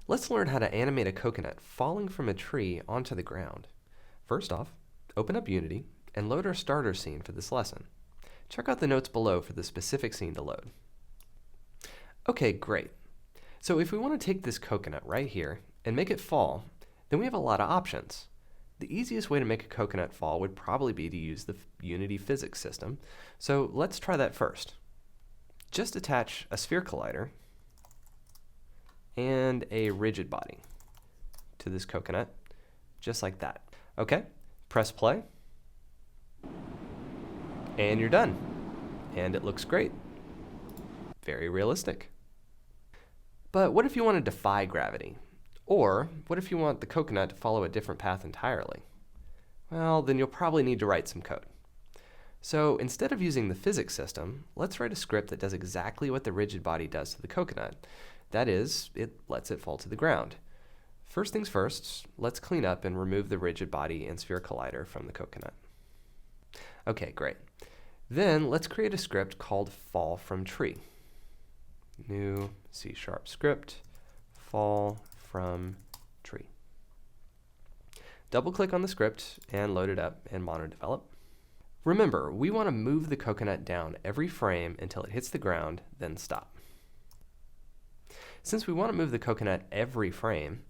Let's learn how to animate a coconut falling from a tree onto the ground. First off, open up Unity and load our starter scene for this lesson. Check out the notes below for the specific scene to load. Okay, great. So if we want to take this coconut right here and make it fall, then we have a lot of options. The easiest way to make a coconut fall would probably be to use the Unity physics system. So let's try that first. Just attach a sphere collider and a rigid body to this coconut, just like that. Okay, press play, and you're done. And it looks great. Very realistic. But what if you want to defy gravity? Or what if you want the coconut to follow a different path entirely? Well, then you'll probably need to write some code. So instead of using the physics system, let's write a script that does exactly what the rigid body does to the coconut. That is, it lets it fall to the ground. First things first, let's clean up and remove the rigid body and sphere collider from the coconut. Okay, great. Then let's create a script called fall from tree. New C# script, fall from tree. Double-click on the script and load it up in monodevelop. Remember, we want to move the coconut down every frame until it hits the ground, then stop. Since we want to move the coconut every frame,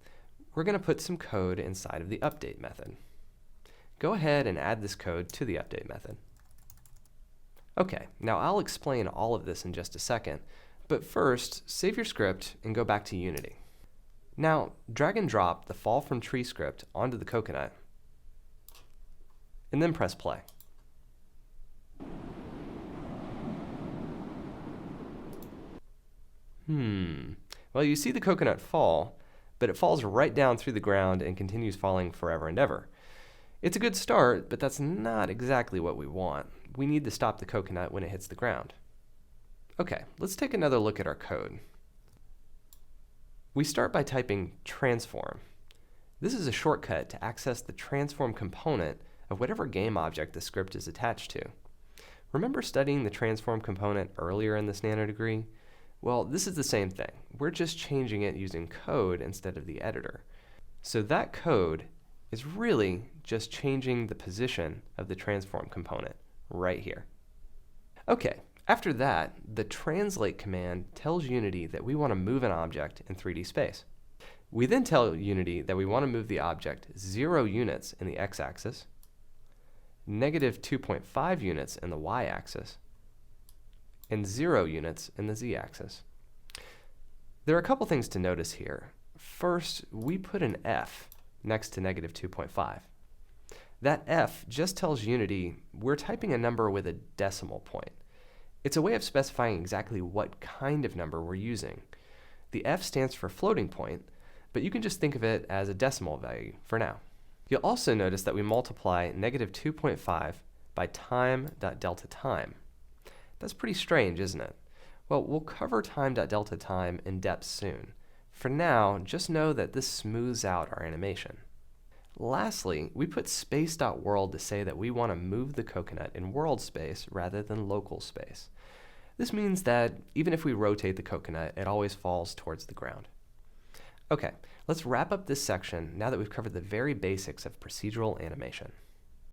we're going to put some code inside of the update method. Go ahead and add this code to the update method. Okay, now I'll explain all of this in just a second, but first, save your script and go back to Unity. Now, drag and drop the fall from tree script onto the coconut, and then press play. Well, you see the coconut fall, but it falls right down through the ground and continues falling forever and ever. It's a good start, but that's not exactly what we want. We need to stop the coconut when it hits the ground. Okay, let's take another look at our code. We start by typing transform. This is a shortcut to access the transform component of whatever game object the script is attached to. Remember studying the transform component earlier in this nano degree? Well, this is the same thing. We're just changing it using code instead of the editor. So that code is really just changing the position of the transform component right here. Okay, after that, the translate command tells Unity that we want to move an object in 3D space. We then tell Unity that we want to move the object 0 units in the x-axis, negative 2.5 units in the y-axis, and 0 units in the z-axis. There are a couple things to notice here. First, we put an F next to negative 2.5. That F just tells Unity we're typing a number with a decimal point. It's a way of specifying exactly what kind of number we're using. The F stands for floating point, but you can just think of it as a decimal value for now. You'll also notice that we multiply negative 2.5 by time.delta time. That's pretty strange, isn't it? Well, we'll cover time.delta time in depth soon. For now, just know that this smooths out our animation. Lastly, we put space.world to say that we want to move the coconut in world space rather than local space. This means that even if we rotate the coconut, it always falls towards the ground. Okay, let's wrap up this section now that we've covered the very basics of procedural animation.